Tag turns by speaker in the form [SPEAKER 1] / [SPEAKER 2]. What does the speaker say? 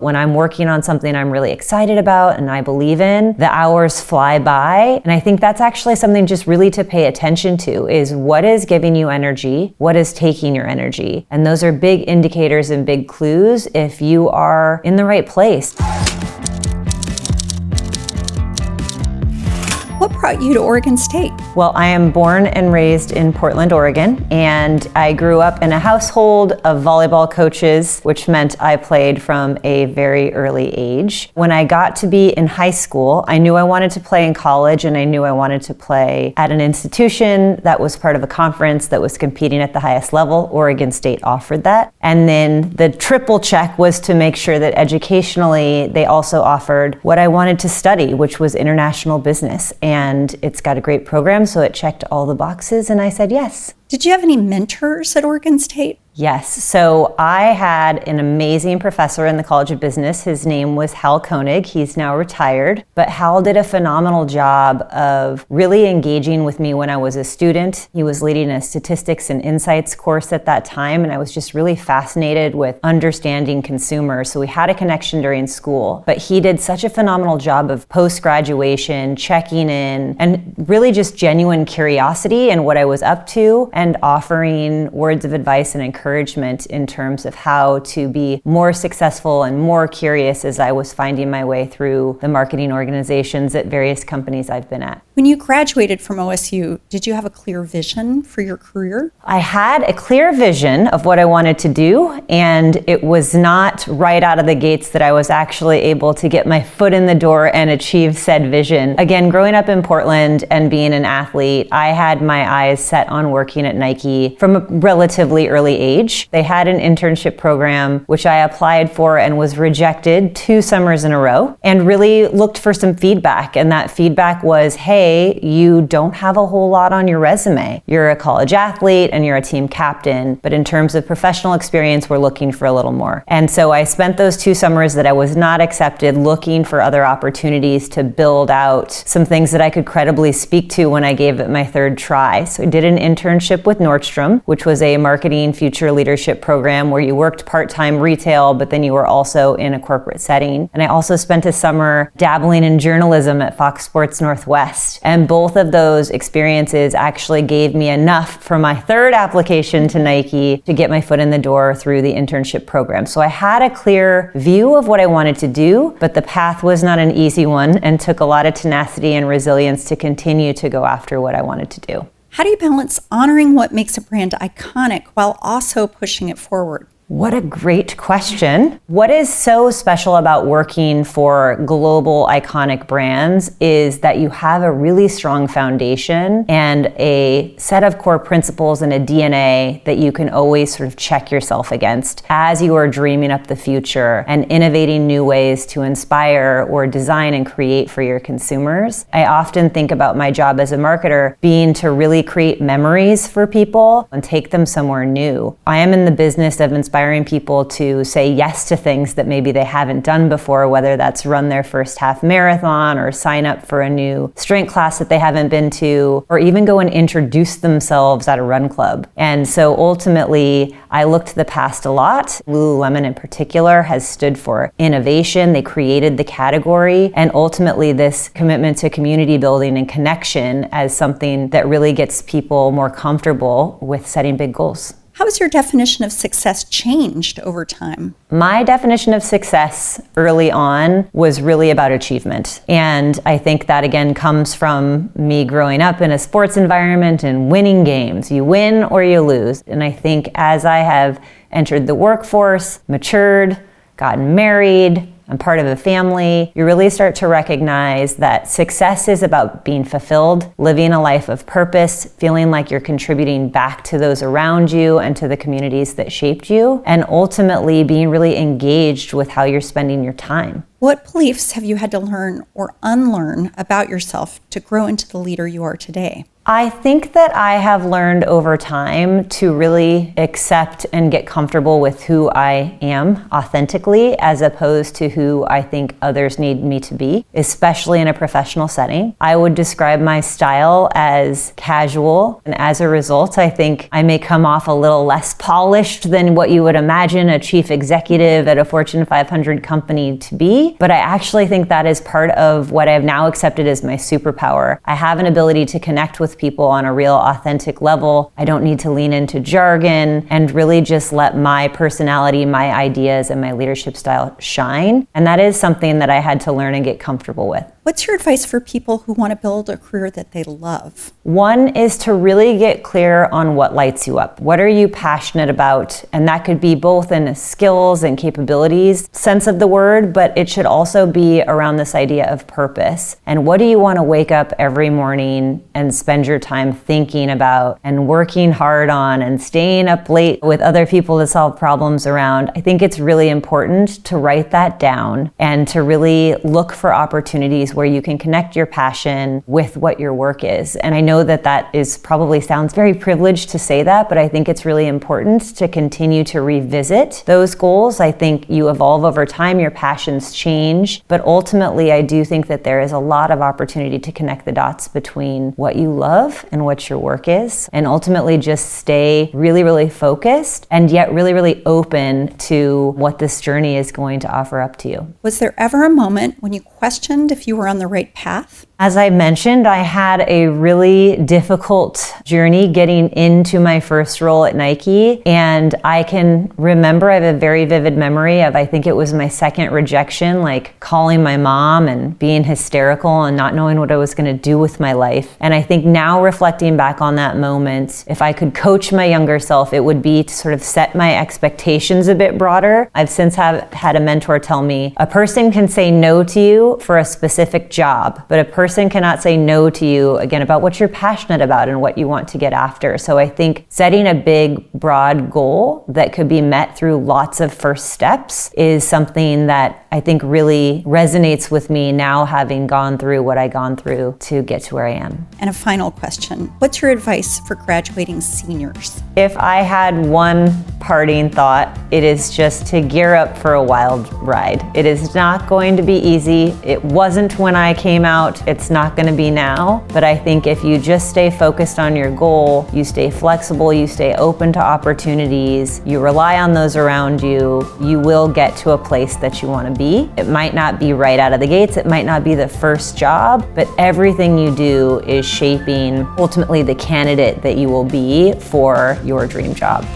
[SPEAKER 1] When I'm working on something I'm really excited about and I believe in, the hours fly by. And I think that's actually something just really to pay attention to, is what is giving you energy, what is taking your energy. And those are big indicators and big clues if you are in the right place.
[SPEAKER 2] What brought you to Oregon State?
[SPEAKER 1] Well, I am born and raised in Portland, Oregon, and I grew up in a household of volleyball coaches, which meant I played from a very early age. When I got to be in high school, I knew I wanted to play in college, and I knew I wanted to play at an institution that was part of a conference that was competing at the highest level. Oregon State offered that. And then the triple check was to make sure that educationally they also offered what I wanted to study, which was international business. And it's got a great program, so it checked all the boxes, and I said yes.
[SPEAKER 2] Did you have any mentors at Oregon State?
[SPEAKER 1] Yes. So I had an amazing professor in the College of Business. His name was Hal Koenig. He's now retired. But Hal did a phenomenal job of really engaging with me when I was a student. He was leading a statistics and insights course at that time, and I was just really fascinated with understanding consumers. So we had a connection during school. But he did such a phenomenal job of post-graduation, checking in, and really just genuine curiosity in what I was up to, and offering words of advice and encouragement in terms of how to be more successful and more curious as I was finding my way through the marketing organizations at various companies I've been at.
[SPEAKER 2] When you graduated from OSU, did you have a clear vision for your career?
[SPEAKER 1] I had a clear vision of what I wanted to do, and it was not right out of the gates that I was actually able to get my foot in the door and achieve said vision. Again, growing up in Portland and being an athlete, I had my eyes set on working at Nike from a relatively early age. They had an internship program which I applied for and was rejected 2 summers in a row, and really looked for some feedback. And that feedback was, hey, you don't have a whole lot on your resume. You're a college athlete and you're a team captain, but in terms of professional experience, we're looking for a little more. And so I spent those 2 summers that I was not accepted looking for other opportunities to build out some things that I could credibly speak to when I gave it my 3rd try. So I did an internship with Nordstrom, which was a marketing future leadership program where you worked part-time retail, but then you were also in a corporate setting. And I also spent a summer dabbling in journalism at Fox Sports Northwest. And both of those experiences actually gave me enough for my 3rd application to Nike to get my foot in the door through the internship program. So I had a clear view of what I wanted to do, but the path was not an easy one and took a lot of tenacity and resilience to continue to go after what I wanted to do.
[SPEAKER 2] How do you balance honoring what makes a brand iconic while also pushing it forward?
[SPEAKER 1] What a great question. What is so special about working for global iconic brands is that you have a really strong foundation and a set of core principles and a DNA that you can always sort of check yourself against as you are dreaming up the future and innovating new ways to inspire or design and create for your consumers. I often think about my job as a marketer being to really create memories for people and take them somewhere new. I am in the business of inspiring people to say yes to things that maybe they haven't done before, whether that's run their first half marathon or sign up for a new strength class that they haven't been to, or even go and introduce themselves at a run club. And so ultimately, I look to the past a lot. Lululemon in particular has stood for innovation. They created the category, and ultimately this commitment to community building and connection as something that really gets people more comfortable with setting big goals.
[SPEAKER 2] How has your definition of success changed over time?
[SPEAKER 1] My definition of success early on was really about achievement. And I think that again comes from me growing up in a sports environment and winning games. You win or you lose. And I think as I have entered the workforce, matured, gotten married, I'm part of a family, you really start to recognize that success is about being fulfilled, living a life of purpose, feeling like you're contributing back to those around you and to the communities that shaped you, and ultimately being really engaged with how you're spending your time.
[SPEAKER 2] What beliefs have you had to learn or unlearn about yourself to grow into the leader you are today?
[SPEAKER 1] I think that I have learned over time to really accept and get comfortable with who I am authentically, as opposed to who I think others need me to be, especially in a professional setting. I would describe my style as casual, and as a result, I think I may come off a little less polished than what you would imagine a chief executive at a Fortune 500 company to be, but I actually think that is part of what I've now accepted as my superpower. I have an ability to connect with people on a real authentic level. I don't need to lean into jargon and really just let my personality, my ideas, and my leadership style shine. And that is something that I had to learn and get comfortable with.
[SPEAKER 2] What's your advice for people who want to build a career that they love?
[SPEAKER 1] One is to really get clear on what lights you up. What are you passionate about? And that could be both in skills and capabilities sense of the word, but it should also be around this idea of purpose. And what do you want to wake up every morning and spend your time thinking about and working hard on and staying up late with other people to solve problems around? I think it's really important to write that down and to really look for opportunities where you can connect your passion with what your work is. And I know that that is probably sounds very privileged to say that, but I think it's really important to continue to revisit those goals. I think you evolve over time, your passions change, but ultimately I do think that there is a lot of opportunity to connect the dots between what you love and what your work is, and ultimately just stay really, really focused and yet really, really open to what this journey is going to offer up to you.
[SPEAKER 2] Was there ever a moment when you questioned if you were on the right path?
[SPEAKER 1] As I mentioned, I had a really difficult journey getting into my first role at Nike. And I can remember, I have a very vivid memory of, I think it was my second rejection, like calling my mom and being hysterical and not knowing what I was going to do with my life. And I think now reflecting back on that moment, if I could coach my younger self, it would be to sort of set my expectations a bit broader. I've since had a mentor tell me, a person can say no to you for a specific job, but a person cannot say no to you, again, about what you're passionate about and what you want to get after. So I think setting a big, broad goal that could be met through lots of first steps is something that I think really resonates with me now, having gone through what I've gone through to get to where I am.
[SPEAKER 2] And a final question. What's your advice for graduating seniors?
[SPEAKER 1] If I had one parting thought, it is just to gear up for a wild ride. It is not going to be easy. It wasn't when I came out. It's not going to be now. But I think if you just stay focused on your goal, you stay flexible, you stay open to opportunities, you rely on those around you, you will get to a place that you want to be. It might not be right out of the gates. It might not be the first job, but everything you do is shaping ultimately the candidate that you will be for your dream job.